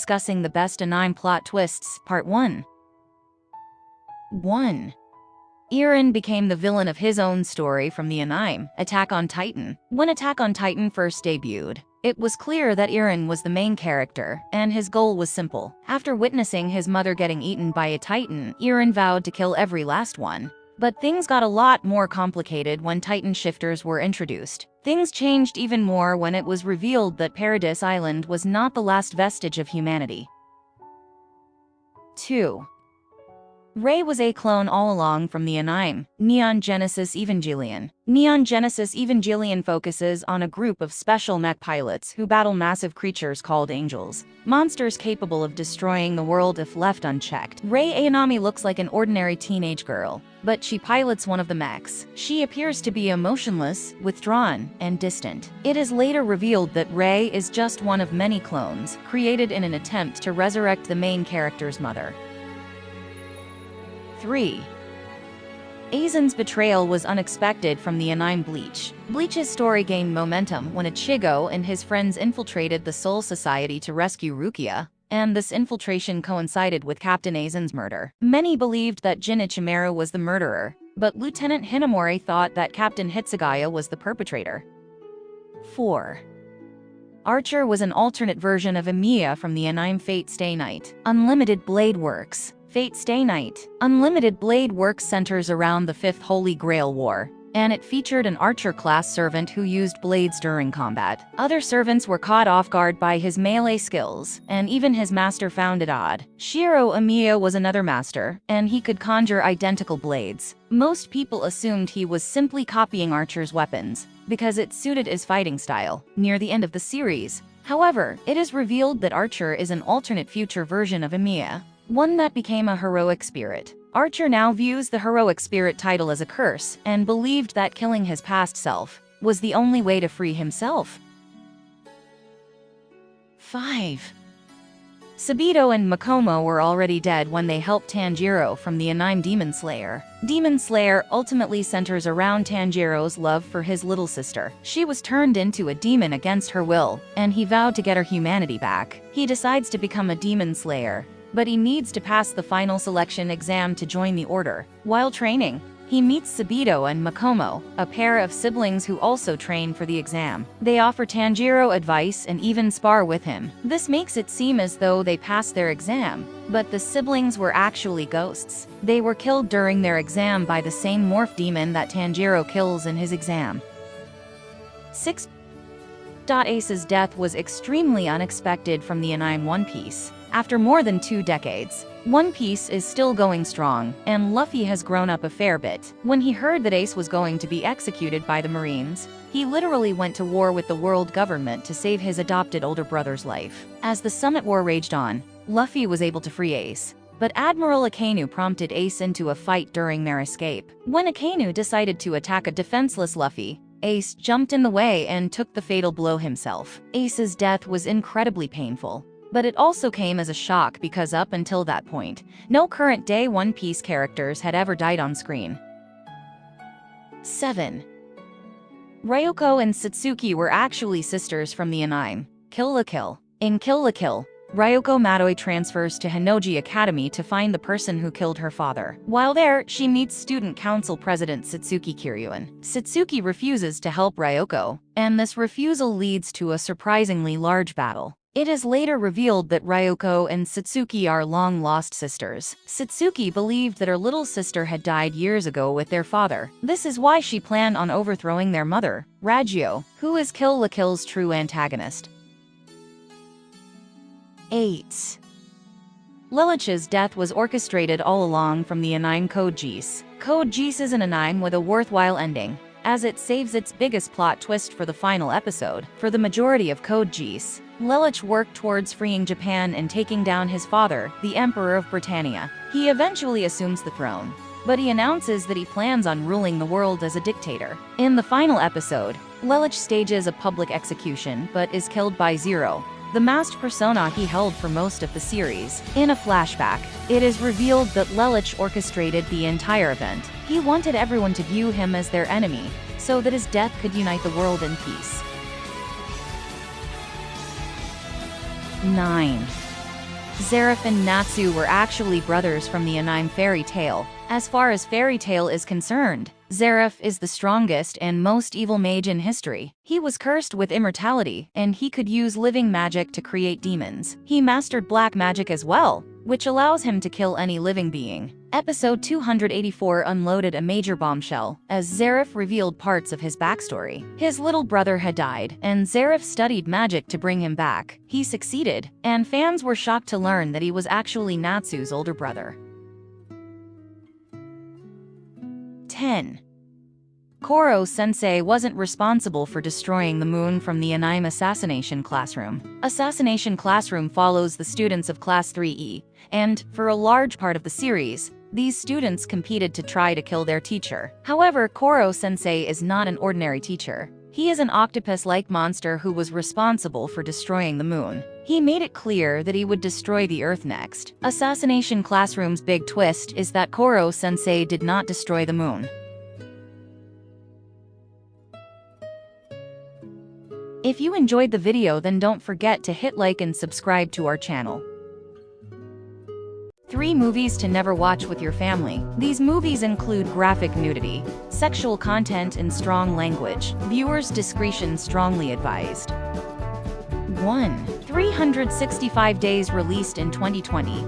discussing the best anime plot twists, Part 1. 1. Eren became the villain of his own story from the anime, Attack on Titan. When Attack on Titan first debuted, it was clear that Eren was the main character, and his goal was simple. After witnessing his mother getting eaten by a Titan, Eren vowed to kill every last one. But things got a lot more complicated when Titan shifters were introduced. Things changed even more when it was revealed that Paradis Island was not the last vestige of humanity. 2. Rey was a clone all along from the anime, Neon Genesis Evangelion. Neon Genesis Evangelion focuses on a group of special mech pilots who battle massive creatures called angels, monsters capable of destroying the world if left unchecked. Rey Ayanami looks like an ordinary teenage girl, but she pilots one of the mechs. She appears to be emotionless, withdrawn, and distant. It is later revealed that Rey is just one of many clones, created in an attempt to resurrect the main character's mother. 3. Aizen's betrayal was unexpected from the anime Bleach. Bleach's story gained momentum when Ichigo and his friends infiltrated the Soul Society to rescue Rukia, and this infiltration coincided with Captain Aizen's murder. Many believed that Jin Ichimaru was the murderer, but Lieutenant Hinamori thought that Captain Hitsugaya was the perpetrator. 4. Archer was an alternate version of Emiya from the anime Fate Stay Night. Unlimited Blade Works. Fate Stay Night. Unlimited Blade Works centers around the Fifth Holy Grail War, and it featured an Archer-class servant who used blades during combat. Other servants were caught off guard by his melee skills, and even his master found it odd. Shiro Emiya was another master, and he could conjure identical blades. Most people assumed he was simply copying Archer's weapons, because it suited his fighting style. Near the end of the series, however, it is revealed that Archer is an alternate future version of Emiya, one that became a heroic spirit. Archer now views the heroic spirit title as a curse, and believed that killing his past self was the only way to free himself. 5. Sabito and Makomo were already dead when they helped Tanjiro from the anime Demon Slayer. Demon Slayer ultimately centers around Tanjiro's love for his little sister. She was turned into a demon against her will, and he vowed to get her humanity back. He decides to become a Demon Slayer, but he needs to pass the final selection exam to join the order. While training, he meets Sabito and Makomo, a pair of siblings who also train for the exam. They offer Tanjiro advice and even spar with him. This makes it seem as though they passed their exam, but the siblings were actually ghosts. They were killed during their exam by the same morph demon that Tanjiro kills in his exam. 6. Ace's death was extremely unexpected from the anime One Piece. After more than 2 decades, One Piece is still going strong, and Luffy has grown up a fair bit. When he heard that Ace was going to be executed by the Marines, he literally went to war with the world government to save his adopted older brother's life. As the Summit War raged on, Luffy was able to free Ace, but Admiral Akainu prompted Ace into a fight during their escape. When Akainu decided to attack a defenseless Luffy, Ace jumped in the way and took the fatal blow himself. Ace's death was incredibly painful, but it also came as a shock because up until that point, no current-day One Piece characters had ever died on screen. 7. Ryuko and Satsuki were actually sisters from the anime Kill la Kill. In Kill la Kill, Ryuko Matoi transfers to Hinoji Academy to find the person who killed her father. While there, she meets Student Council President Satsuki Kiryuin. Satsuki refuses to help Ryuko, and this refusal leads to a surprisingly large battle. It is later revealed that Ryuko and Satsuki are long-lost sisters. Satsuki believed that her little sister had died years ago with their father. This is why she planned on overthrowing their mother, Ragyo, who is Kill la Kill's true antagonist. 8. Lelich's death was orchestrated all along from the anime Code Geass. Code Geass is an anime with a worthwhile ending, as it saves its biggest plot twist for the final episode. For the majority of Code Geass, Lelich worked towards freeing Japan and taking down his father, the Emperor of Britannia. He eventually assumes the throne, but he announces that he plans on ruling the world as a dictator. In the final episode, Lelich stages a public execution but is killed by Zero, the masked persona he held for most of the series. In a flashback, it is revealed that Lelich orchestrated the entire event. He wanted everyone to view him as their enemy, so that his death could unite the world in peace. 9. Zareth and Natsu were actually brothers from the anime fairy tale. As far as fairy tale is concerned, Zareth is the strongest and most evil mage in history. He was cursed with immortality, and he could use living magic to create demons. He mastered black magic as well, which allows him to kill any living being. Episode 284 unloaded a major bombshell, as Zareth revealed parts of his backstory. His little brother had died, and Zareth studied magic to bring him back. He succeeded, and fans were shocked to learn that he was actually Natsu's older brother. 10. Koro-sensei wasn't responsible for destroying the moon from the anime Assassination Classroom. Assassination Classroom follows the students of Class 3E, and, for a large part of the series, these students competed to try to kill their teacher. However, Koro-sensei is not an ordinary teacher. He is an octopus-like monster who was responsible for destroying the moon. He made it clear that he would destroy the Earth next. Assassination Classroom's big twist is that Koro-sensei did not destroy the moon. If you enjoyed the video, then don't forget to hit like and subscribe to our channel. 3 movies to never watch with your family. These movies include graphic nudity, sexual content, and strong language. Viewers' discretion strongly advised. 1. 365 Days released in 2020.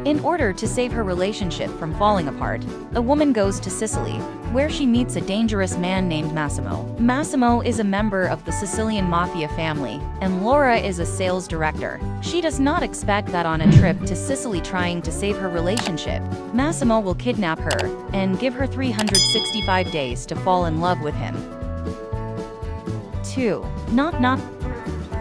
In order to save her relationship from falling apart, a woman goes to Sicily, where she meets a dangerous man named Massimo. Massimo is a member of the Sicilian mafia family, and Laura is a sales director. She does not expect that on a trip to Sicily trying to save her relationship, Massimo will kidnap her and give her 365 days to fall in love with him. 2. Knock Knock.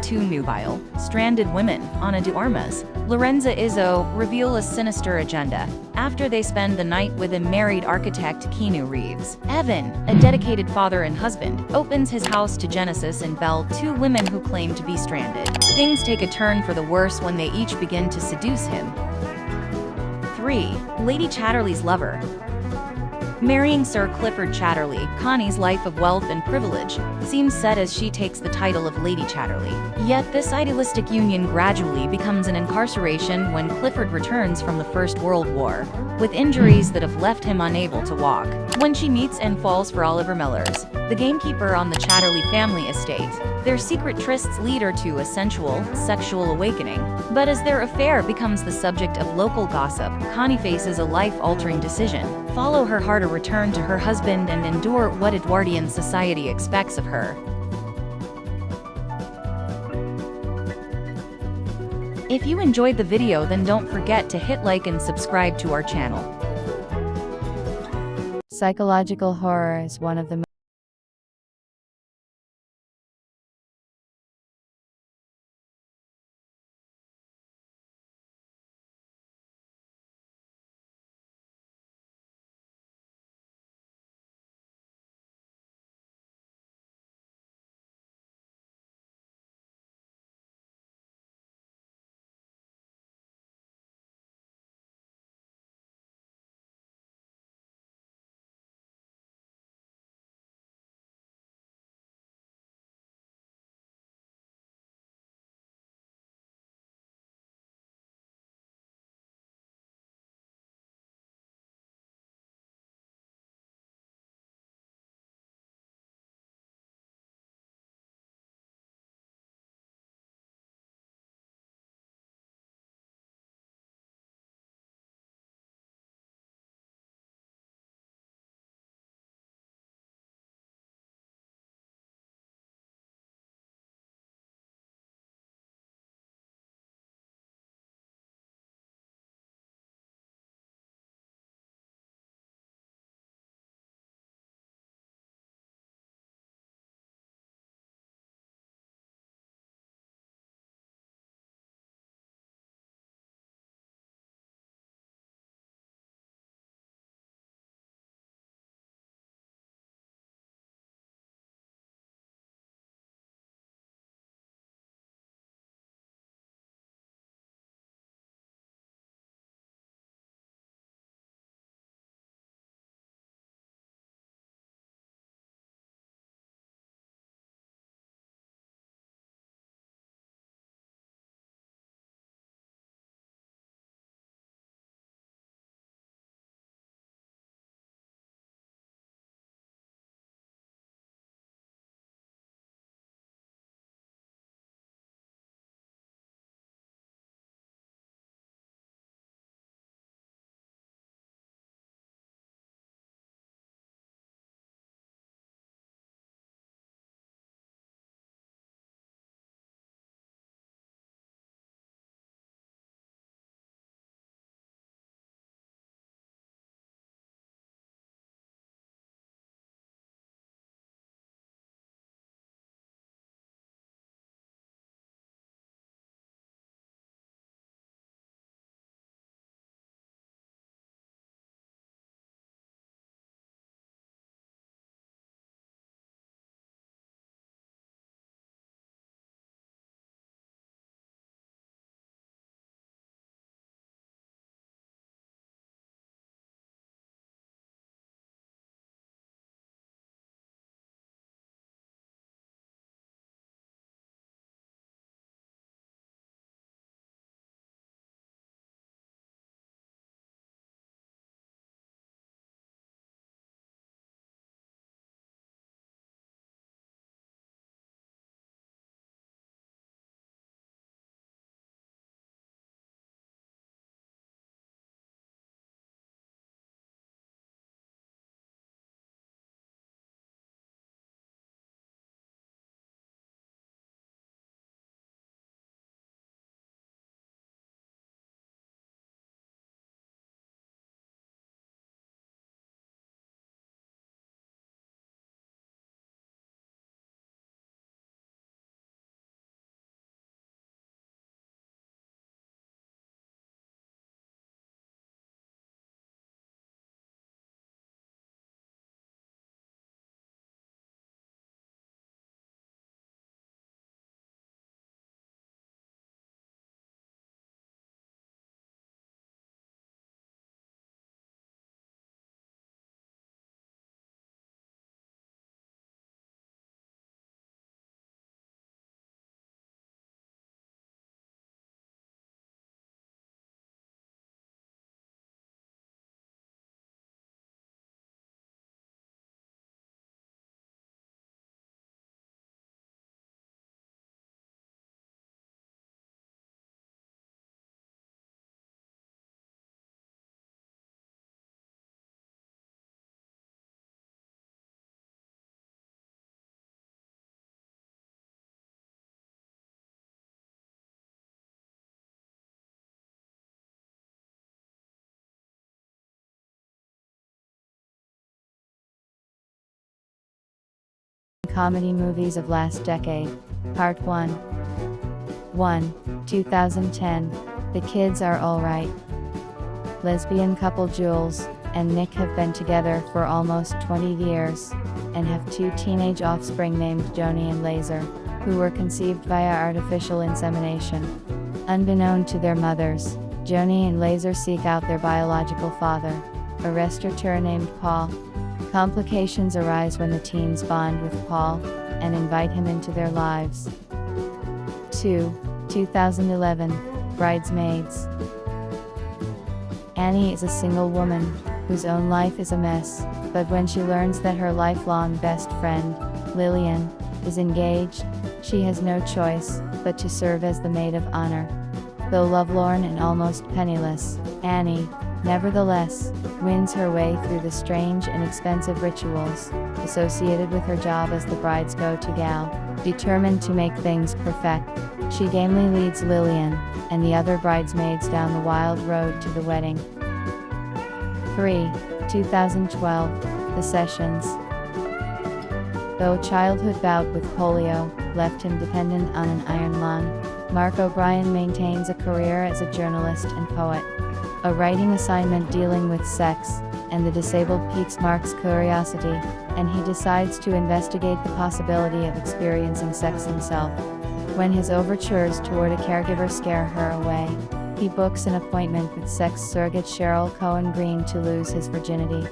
2 nubile, stranded women, Ana de Armas, Lorenza Izzo, reveal a sinister agenda after they spend the night with a married architect Keanu Reeves. Evan, a dedicated father and husband, opens his house to Genesis and Belle, 2 women who claim to be stranded. Things take a turn for the worse when they each begin to seduce him. 3. Lady Chatterley's lover. Marrying Sir Clifford Chatterley, Connie's life of wealth and privilege seems set as she takes the title of Lady Chatterley. Yet this idealistic union gradually becomes an incarceration when Clifford returns from the First World War, with injuries that have left him unable to walk. When she meets and falls for Oliver Mellors, the gamekeeper on the Chatterley family estate, their secret trysts lead her to a sensual, sexual awakening. But as their affair becomes the subject of local gossip, Connie faces a life-altering decision: follow her heart or return to her husband and endure what Edwardian society expects of her. If you enjoyed the video, then don't forget to hit like and subscribe to our channel. Psychological horror is one of the comedy movies of last decade. Part 1. 2010. The Kids Are Alright. Lesbian couple Jules and Nick have been together for almost 20 years, and have 2 teenage offspring named Joni and Laser, who were conceived via artificial insemination. Unbeknown to their mothers, Joni and Laser seek out their biological father, a restaurateur named Paul. Complications arise when the teens bond with Paul, and invite him into their lives. 2011. Bridesmaids. Annie is a single woman, whose own life is a mess, but when she learns that her lifelong best friend, Lillian, is engaged, she has no choice but to serve as the maid of honor. Though lovelorn and almost penniless, Annie, nevertheless, wins her way through the strange and expensive rituals associated with her job as the bride's go-to gal. Determined to make things perfect, she gamely leads Lillian and the other bridesmaids down the wild road to the wedding. 2012. The Sessions. Though a childhood bout with polio left him dependent on an iron lung, Mark O'Brien maintains a career as a journalist and poet. A writing assignment dealing with sex and the disabled piques Mark's curiosity, and he decides to investigate the possibility of experiencing sex himself. When his overtures toward a caregiver scare her away, he books an appointment with sex surrogate Cheryl Cohen Green to lose his virginity.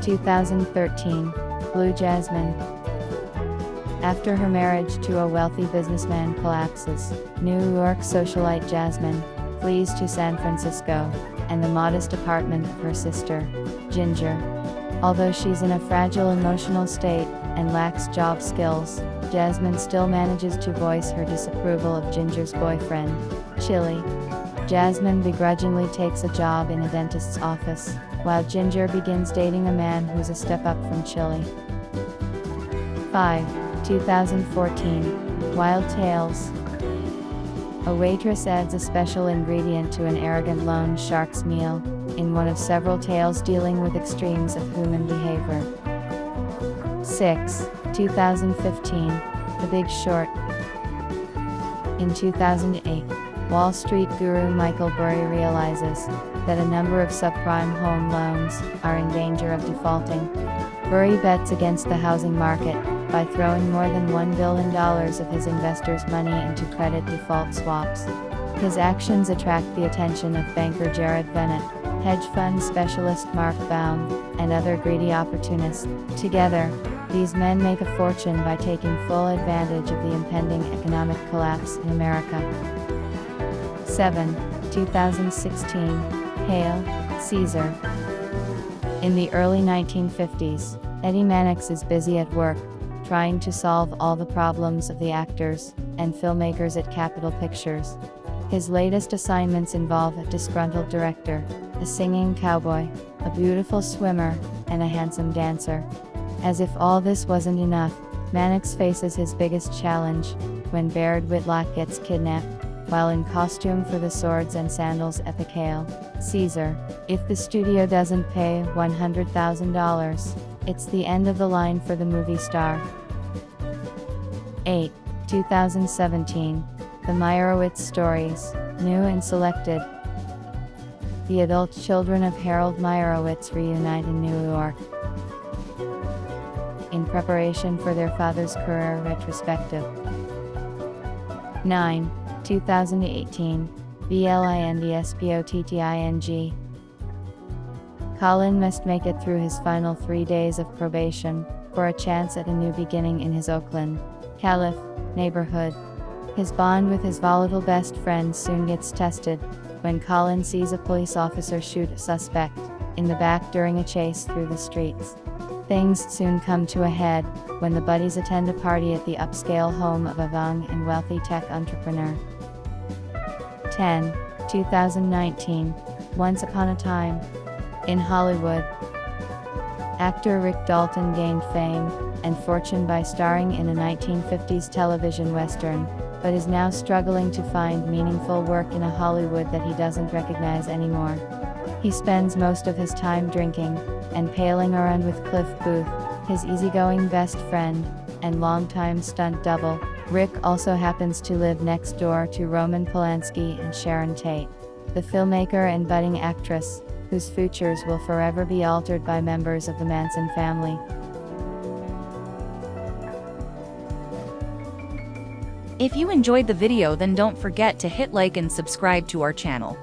2013. Blue Jasmine. After her marriage to a wealthy businessman collapses, New York socialite Jasmine flees to San Francisco and the modest apartment of her sister, Ginger. Although she's in a fragile emotional state and lacks job skills, Jasmine still manages to voice her disapproval of Ginger's boyfriend, Chili. Jasmine begrudgingly takes a job in a dentist's office, while Ginger begins dating a man who's a step up from Chili. 2014. Wild Tales. A waitress adds a special ingredient to an arrogant loan shark's meal, in one of several tales dealing with extremes of human behavior. 2015. The Big Short. In 2008, Wall Street guru Michael Burry realizes that a number of subprime home loans are in danger of defaulting. Burry bets against the housing market by throwing more than $1 billion of his investors' money into credit default swaps. His actions attract the attention of banker Jared Bennett, hedge fund specialist Mark Baum, and other greedy opportunists. Together, these men make a fortune by taking full advantage of the impending economic collapse in America. 2016. Hail, Caesar. In the early 1950s, Eddie Mannix is busy at work, trying to solve all the problems of the actors and filmmakers at Capitol Pictures. His latest assignments involve a disgruntled director, a singing cowboy, a beautiful swimmer, and a handsome dancer. As if all this wasn't enough, Mannix faces his biggest challenge when Baird Whitlock gets kidnapped, while in costume for the swords and sandals epic Hail, Caesar. If the studio doesn't pay $100,000, it's the end of the line for the movie star. 2017. The Meyerowitz Stories, New and Selected. The adult children of Harold Meyerowitz reunite in New York in preparation for their father's career retrospective. 2018. BLINDSPOTTING. Colin must make it through his final 3 days of probation for a chance at a new beginning in his Oakland, Calif, neighborhood. His bond with his volatile best friend soon gets tested when Colin sees a police officer shoot a suspect in the back during a chase through the streets. Things soon come to a head when the buddies attend a party at the upscale home of a young and wealthy tech entrepreneur. 2019. Once Upon a Time in Hollywood. Actor Rick Dalton gained fame and fortune by starring in a 1950s television western, but is now struggling to find meaningful work in a Hollywood that he doesn't recognize anymore. He spends most of his time drinking and paling around with Cliff Booth, His easygoing best friend, and longtime stunt double, Rick also happens to live next door to Roman Polanski and Sharon Tate, the filmmaker and budding actress, whose futures will forever be altered by members of the Manson family. If you enjoyed the video, then don't forget to hit like and subscribe to our channel.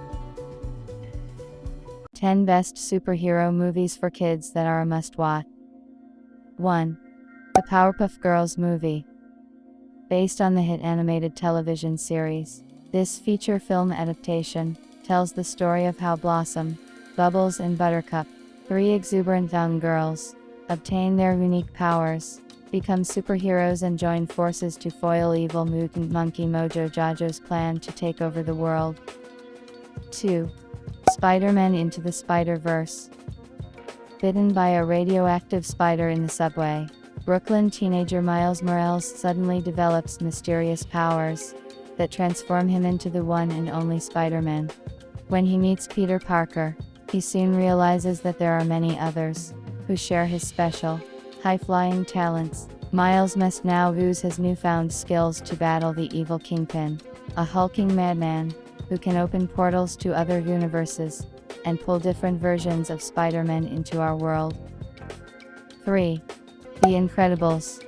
10 Best Superhero Movies for Kids that are a must-watch. 1. The Powerpuff Girls movie. Based on the hit animated television series, this feature film adaptation tells the story of how Blossom, Bubbles and Buttercup, 3 exuberant young girls, obtain their unique powers, become superheroes and join forces to foil evil mutant monkey Mojo Jojo's plan to take over the world. 2. Spider-Man Into the Spider-Verse. Bitten by a radioactive spider in the subway, Brooklyn teenager Miles Morales suddenly develops mysterious powers that transform him into the one and only Spider-Man. When he meets Peter Parker, he soon realizes that there are many others who share his special, high-flying talents. Miles must now use his newfound skills to battle the evil Kingpin, a hulking madman who can open portals to other universes and pull different versions of Spider-Man into our world. 3. The Incredibles.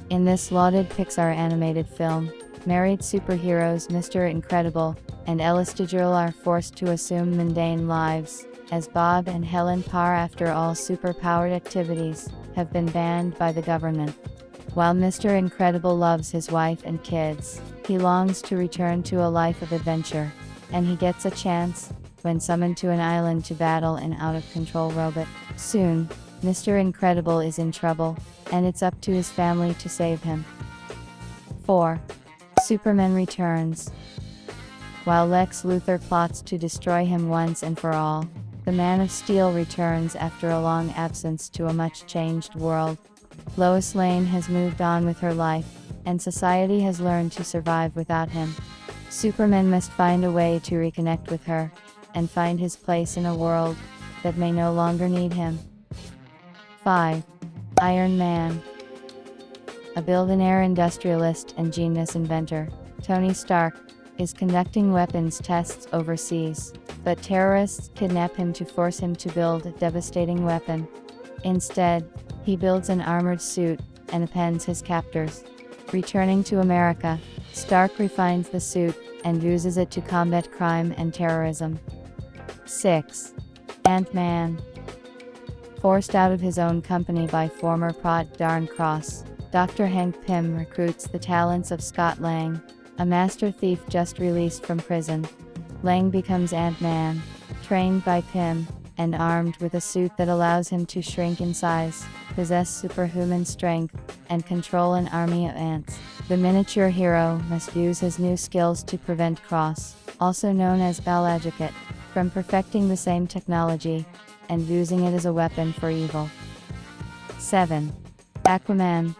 In this lauded Pixar animated film, married superheroes Mr. Incredible and Elastigirl are forced to assume mundane lives, as Bob and Helen Parr, after all superpowered activities, have been banned by the government. While Mr. Incredible loves his wife and kids, he longs to return to a life of adventure, and he gets a chance when summoned to an island to battle an out-of-control robot. Soon, Mr. Incredible is in trouble, and it's up to his family to save him. 4. Superman Returns. While Lex Luthor plots to destroy him once and for all, the Man of Steel returns after a long absence to a much-changed world. Lois Lane has moved on with her life, and society has learned to survive without him. Superman must find a way to reconnect with her, and find his place in a world that may no longer need him. 5. Iron Man. A billionaire industrialist and genius inventor, Tony Stark, is conducting weapons tests overseas, but terrorists kidnap him to force him to build a devastating weapon. Instead, he builds an armored suit and appends his captors. Returning to America, Stark refines the suit and uses it to combat crime and terrorism. 6. Ant-Man. Forced out of his own company by former prod Darren Cross, Dr. Hank Pym recruits the talents of Scott Lang, a master thief just released from prison. Lang becomes Ant-Man, trained by Pym, and armed with a suit that allows him to shrink in size, possess superhuman strength, and control an army of ants. The miniature hero must use his new skills to prevent Cross, also known as Bal-Adjocate, from perfecting the same technology, and using it as a weapon for evil. 7. Aquaman.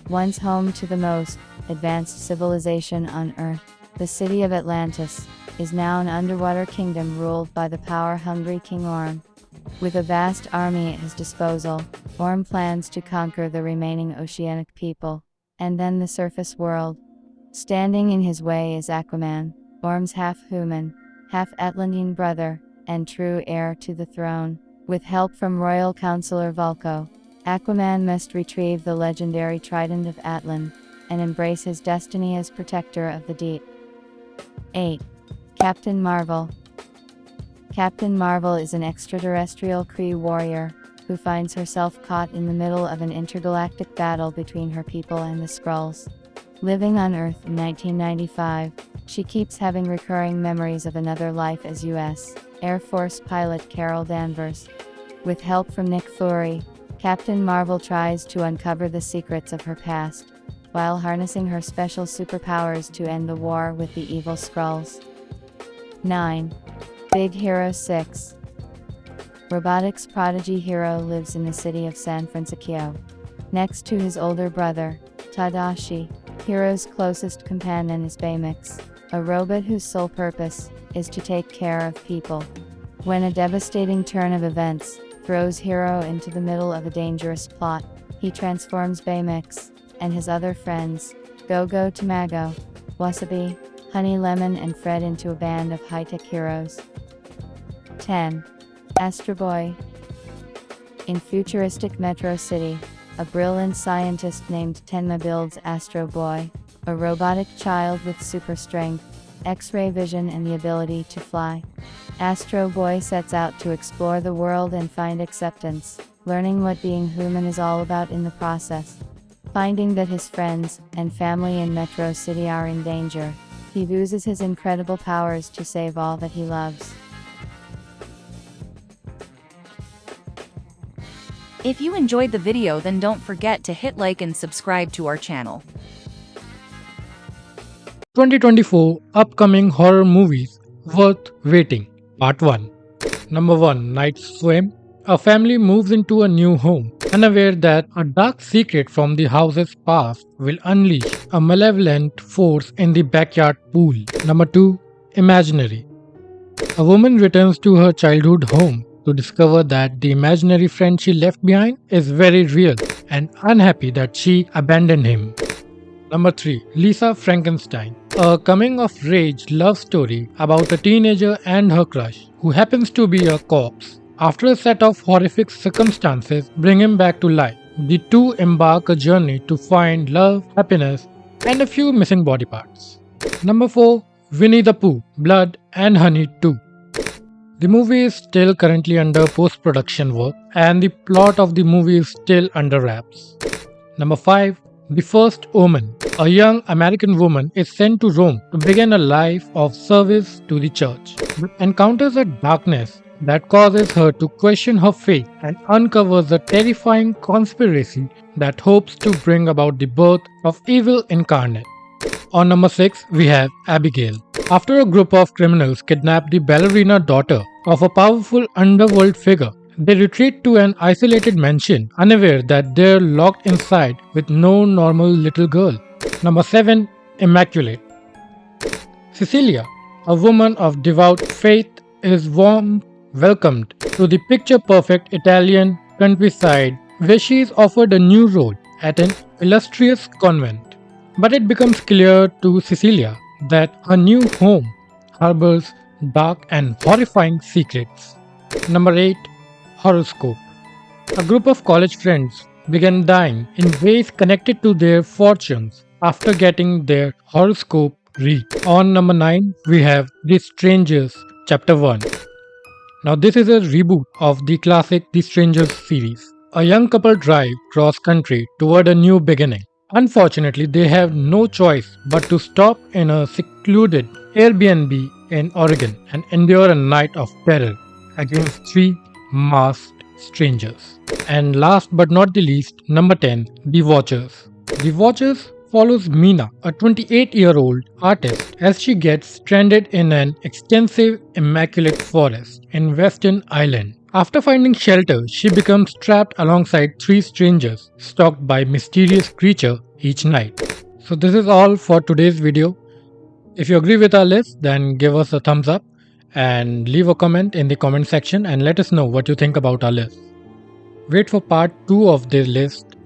Once home to the most advanced civilization on Earth, the city of Atlantis is now an underwater kingdom ruled by the power-hungry King Orm. With a vast army at his disposal, Orm plans to conquer the remaining oceanic people, and then the surface world. Standing in his way is Aquaman, Orm's half-human, half-Atlantean brother, and true heir to the throne. With help from royal counselor Vulko, Aquaman must retrieve the legendary Trident of Atlan, and embrace his destiny as protector of the deep. 8. Captain Marvel. Captain Marvel is an extraterrestrial Kree warrior, who finds herself caught in the middle of an intergalactic battle between her people and the Skrulls. Living on Earth in 1995, she keeps having recurring memories of another life as U.S. Air Force pilot Carol Danvers. With help from Nick Fury, Captain Marvel tries to uncover the secrets of her past, while harnessing her special superpowers to end the war with the evil Skrulls. 9. Big Hero 6. Robotics prodigy Hero lives in the city of San Francisco. Next to his older brother, Tadashi, Hero's closest companion is Baymax, a robot whose sole purpose is to take care of people. When a devastating turn of events throws Hiro into the middle of a dangerous plot. He transforms Baymix and his other friends, Go-Go Tamago, Wasabi, Honey Lemon and Fred into a band of high-tech heroes. 10. Astro Boy. In futuristic Metro City, a brilliant scientist named Tenma builds Astro Boy, a robotic child with super strength, X-ray vision and the ability to fly. Astro Boy sets out to explore the world and find acceptance, learning what being human is all about in the process. Finding that his friends and family in Metro City are in danger, he uses his incredible powers to save all that he loves. If you enjoyed the video, then don't forget to hit like and subscribe to our channel. 2024 upcoming horror movies worth waiting. Part 1. Number 1. Night Swim. A family moves into a new home, unaware that a dark secret from the house's past will unleash a malevolent force in the backyard pool. Number 2. Imaginary. A woman returns to her childhood home to discover that the imaginary friend she left behind is very real and unhappy that she abandoned him. Number 3. Lisa Frankenstein. A coming-of-age love story about a teenager and her crush, who happens to be a corpse. After a set of horrific circumstances bring him back to life, the two embark a journey to find love, happiness, and a few missing body parts. Number 4. Winnie the Pooh, Blood and Honey 2. The movie is still currently under post-production work and the plot of the movie is still under wraps. Number 5. The First Omen. A young American woman is sent to Rome to begin a life of service to the church, but encounters a darkness that causes her to question her faith and uncovers a terrifying conspiracy that hopes to bring about the birth of evil incarnate. On number 6, we have Abigail. After a group of criminals kidnap the ballerina daughter of a powerful underworld figure, they retreat to an isolated mansion, unaware that they're locked inside with no normal little girl. Number 7. Immaculate. Cecilia, a woman of devout faith, is welcomed to the picture-perfect Italian countryside where she is offered a new role at an illustrious convent. But it becomes clear to Cecilia that her new home harbors dark and horrifying secrets. Number 8. Horoscope. A group of college friends begin dying in ways connected to their fortunes after getting their horoscope read. On number 9, we have The Strangers Chapter 1. Now this is a reboot of the classic The Strangers series. A young couple drive cross-country toward a new beginning. Unfortunately, they have no choice but to stop in a secluded Airbnb in Oregon and endure a night of terror against 3 masked strangers. And last but not the least, number 10, The Watchers. The Watchers follows Mina, a 28-year-old artist, as she gets stranded in an extensive immaculate forest in Western Island. After finding shelter, she becomes trapped alongside 3 strangers stalked by mysterious creature each night. So this is all for today's video. If you agree with our list, then give us a thumbs up and leave a comment in the comment section and let us know what you think about our list. Wait for part 2 of this list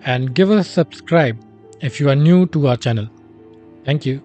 and give us a subscribe if you are new to our channel. Thank you.